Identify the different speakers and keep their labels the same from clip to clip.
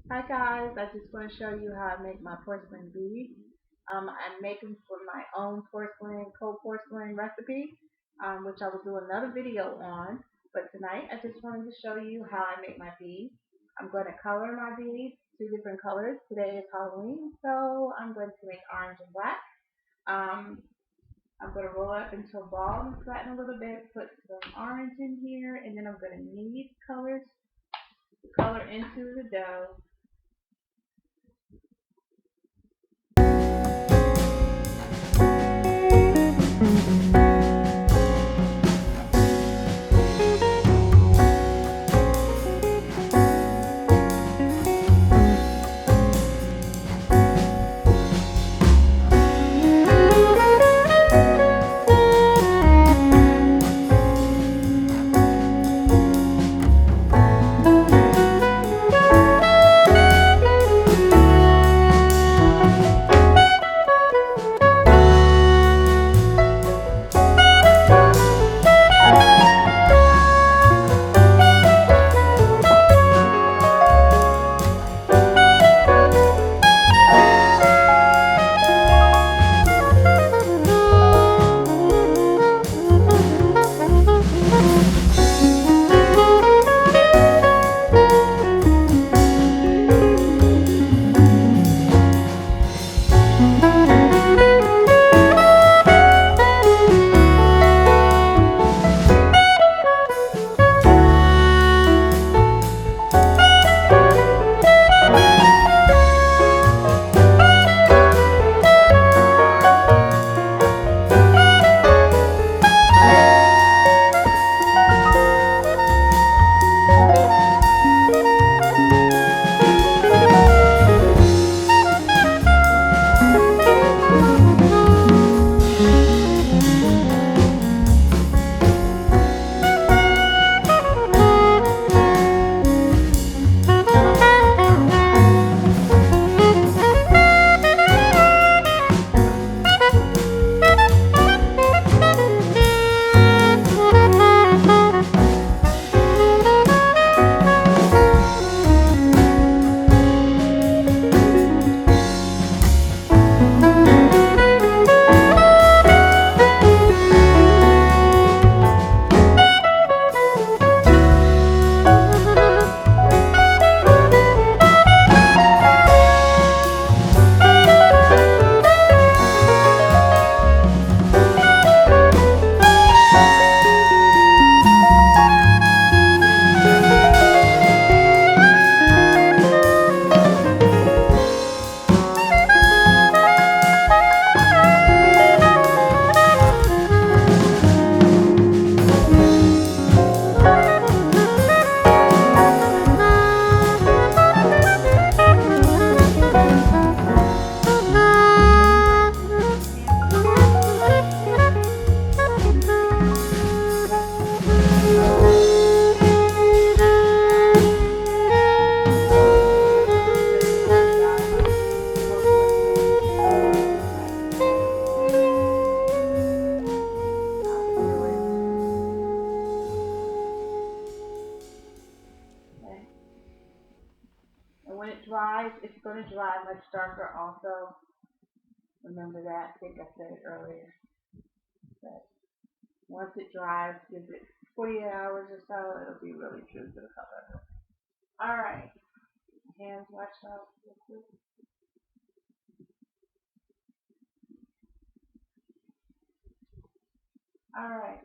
Speaker 1: Hi guys, I just want to show you how I make my porcelain beads. I make them for my own porcelain, cold porcelain recipe, which I will do another video on. But tonight I just wanted to show you how I make my beads. I'm going to color my beads two different colors. Today is Halloween, so I'm going to make orange and black. Um, I'm going to roll it up into a ball and flatten a little bit, put some orange in here, and then I'm going to knead colors to color into the dough. And when it dries, it's going to dry much darker also. Remember that. I think I said it earlier. But once it dries, give it 48 hours or so, it'll be really true to the color. Alright. Hands washed out real quick. Alright.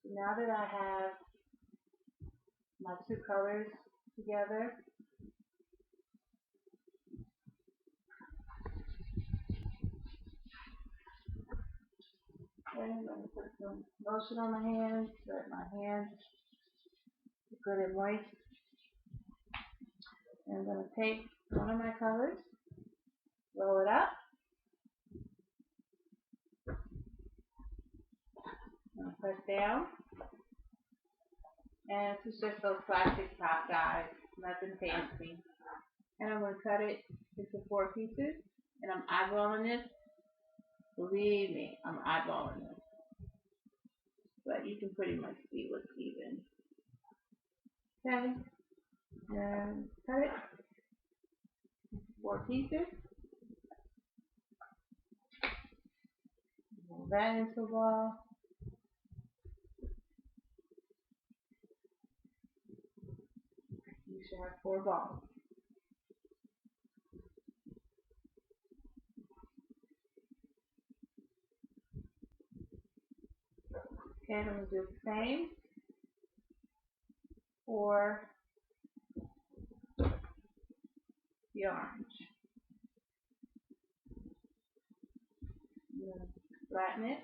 Speaker 1: So now that I have my two colors together, okay, I'm going to put some lotion on my hands so that my hands are good and moist. And I'm going to take one of my colors, roll it up, I'm going to press down, and this is just those plastic top guys, nothing fancy. And I'm going to cut it into 4 pieces, and I'm eyeballing this. Believe me, I'm eyeballing this. But you can pretty much see what's even. Okay, and cut it. 4 pieces. Roll that into a ball. You should have 4 balls. Okay, I'm going to do the same for the orange. I'm going to flatten it.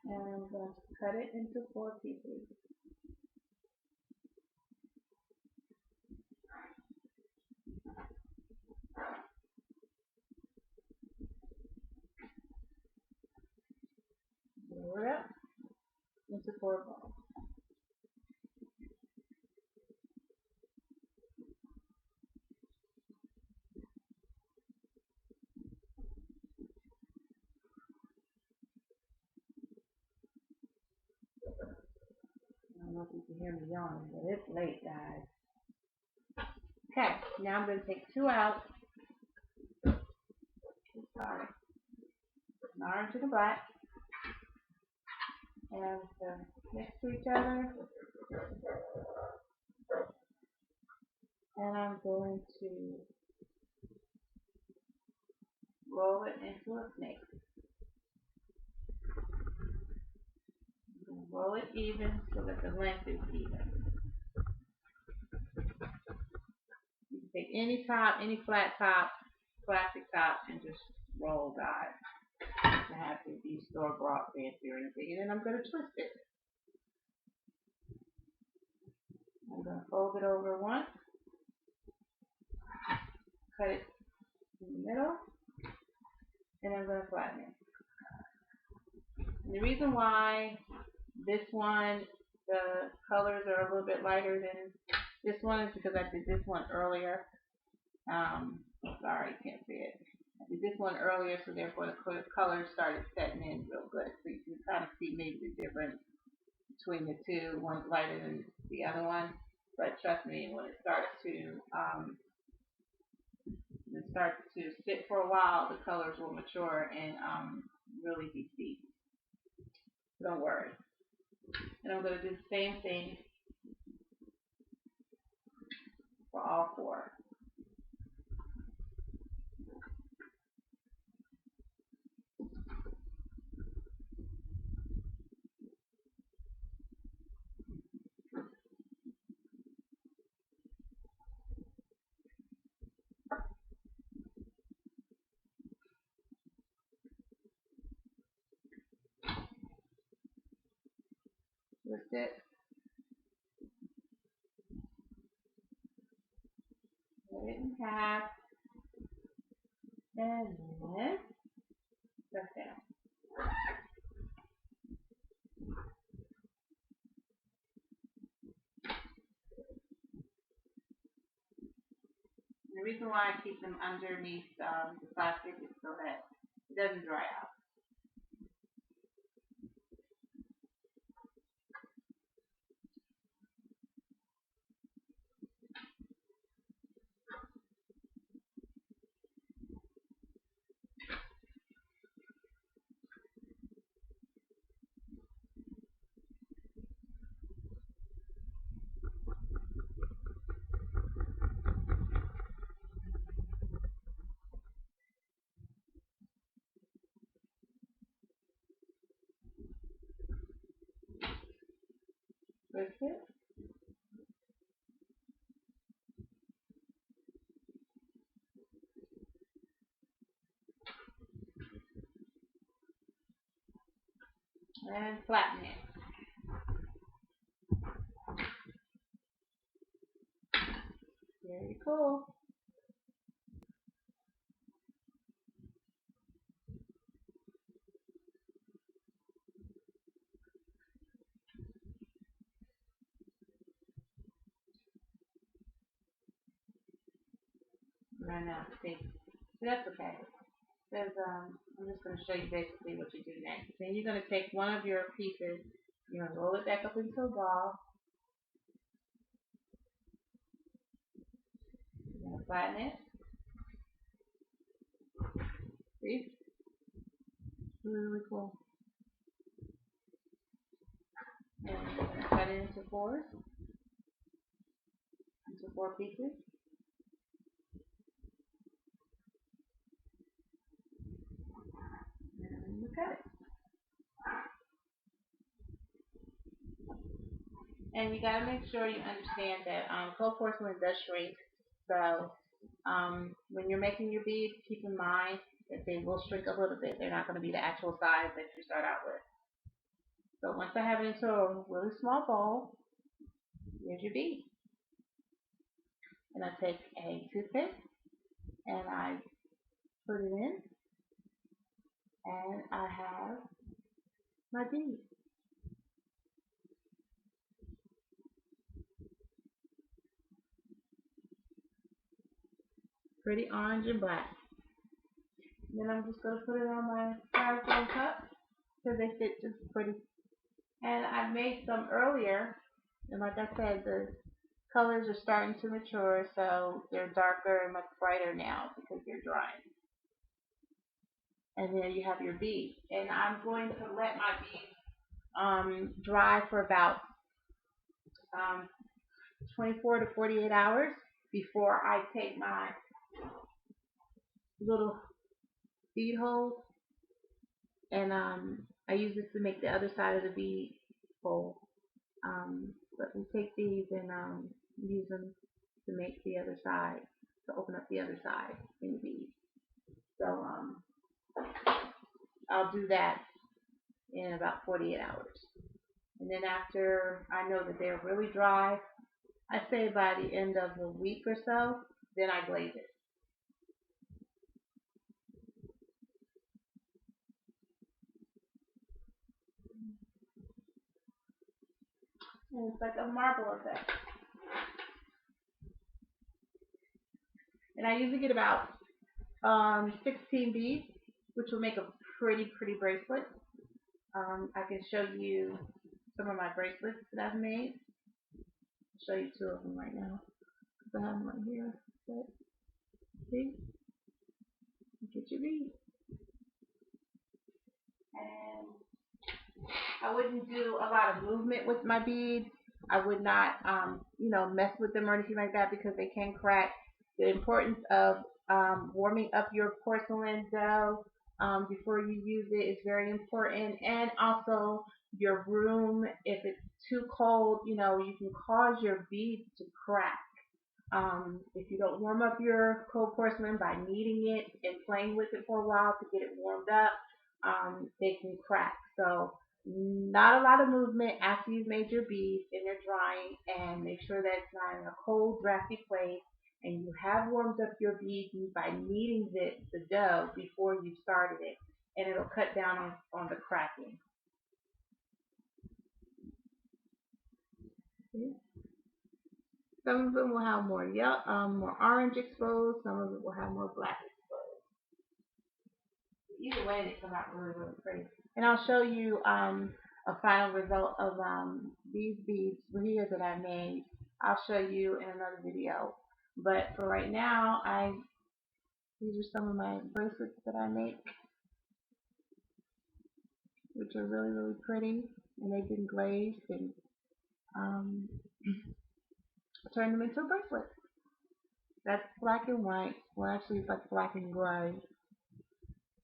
Speaker 1: And I'm going to cut it into 4 pieces. Roll it up into 4 balls. I don't know if you can hear me yawning, but it's late, guys. Okay, now I'm going to take 2 out. Sorry. An orange and a black. And next to each other. And I'm going to roll it into a snake. I'm going to roll it even so that the length is even. You can take any top, any flat top, plastic top, and just roll, guys. It doesn't have to be store-bought fancy or anything. And then I'm going to twist it. I'm going to fold it over once. Cut it in the middle. And I'm going to flatten it. And the reason why this one, the colors are a little bit lighter than this one is because I did this one earlier. Sorry, you can't see it. I did this one earlier, so therefore the colors started setting in real good. So you can kind of see maybe the difference between the two. One's lighter than the other one. But trust me, when it starts to sit for a while, the colors will mature and really be deep. Don't worry. And I'm going to do the same thing for all 4. Twist it. Cut it in half. And then press down. And the reason why I keep them underneath the plastic is so that it doesn't dry out. Twist it. And flatten it. Very cool. Right now, see, that's okay. Because I'm just going to show you basically what you do next. Then you're going to take one of your pieces, you're going to roll it back up into a ball, flatten it. See? Really, really cool. And I'm going to cut it into four pieces. And look at it. And you gotta make sure you understand that cold porcelain does shrink. So when you're making your beads, keep in mind that they will shrink a little bit. They're not going to be the actual size that you start out with. So once I have it into a really small bowl, here's your bead. And I take a toothpick and I put it in, and I have my bead. Pretty orange and black. And then I'm just going to put it on my styrofoam cup because they fit just pretty. And I made some earlier, and like I said, the colors are starting to mature, so they're darker and much brighter now because they're drying. And there you have your bead. And I'm going to let my bead dry for about 24 to 48 hours before I take my little bead holes, and I use this to make the other side of the bead hole. But we take these and use them to make the other side, to open up the other side in the bead. So I'll do that in about 48 hours. And then after I know that they're really dry, I say by the end of a week or so, then I glaze it. And it's like a marble effect. And I usually get about 16 beads, which will make a pretty bracelet. I can show you some of my bracelets that I've made. I'll show you two of them right now. I have them right here. But, see? Get your beads. And I wouldn't do a lot of movement with my beads. I would not, mess with them or anything like that because they can crack. The importance of warming up your porcelain dough before you use it is very important. And also your room, if it's too cold, you can cause your beads to crack. If you don't warm up your cold porcelain by kneading it and playing with it for a while to get it warmed up, they can crack. So not a lot of movement after you've made your beads and they're drying, and make sure that it's not in a cold, drafty place, and you have warmed up your beads by kneading the dough before you started it, and it'll cut down on the cracking. See? Some of them will have more more orange exposed. Some of it will have more black exposed. Either way, they come out really pretty. And I'll show you a final result of these beads here that I made. I'll show you in another video. But for right now, these are some of my bracelets that I make, which are really pretty, and they've been glazed and turned them into a bracelet. That's black and white. Well, actually, it's like black and gray.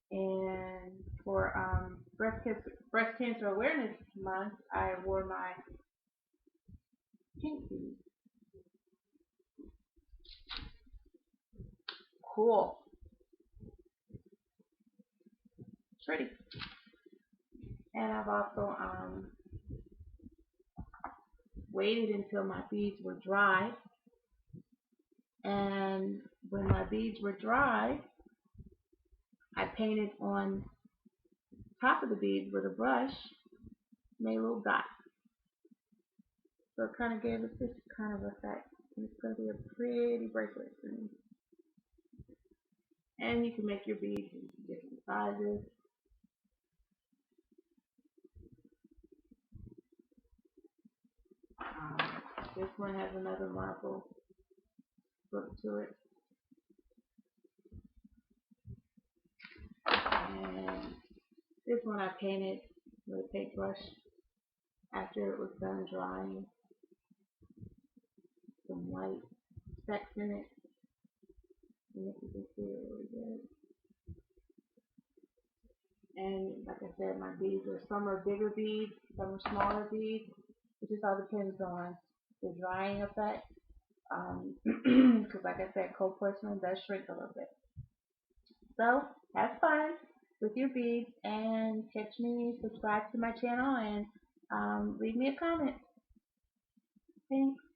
Speaker 1: And for Breast Cancer Awareness Month, I wore my pink beads. Cool. Pretty. And I've also waited until my beads were dry. And when my beads were dry, I painted on top of the beads with a brush, made little dots. So it kind of gave us this kind of effect. And it's going to be a pretty bracelet soon. And you can make your beads in different sizes. This one has another marble look to it. And this one I painted with a paintbrush after it was done drying. Some white specks in it. And if you can see it really good. And like I said, my beads are some are bigger beads, some are smaller beads. It just all depends on the drying effect. Because like I said, cold porcelain does shrink a little bit. So have fun with your beads and catch me, subscribe to my channel, and leave me a comment. Thanks.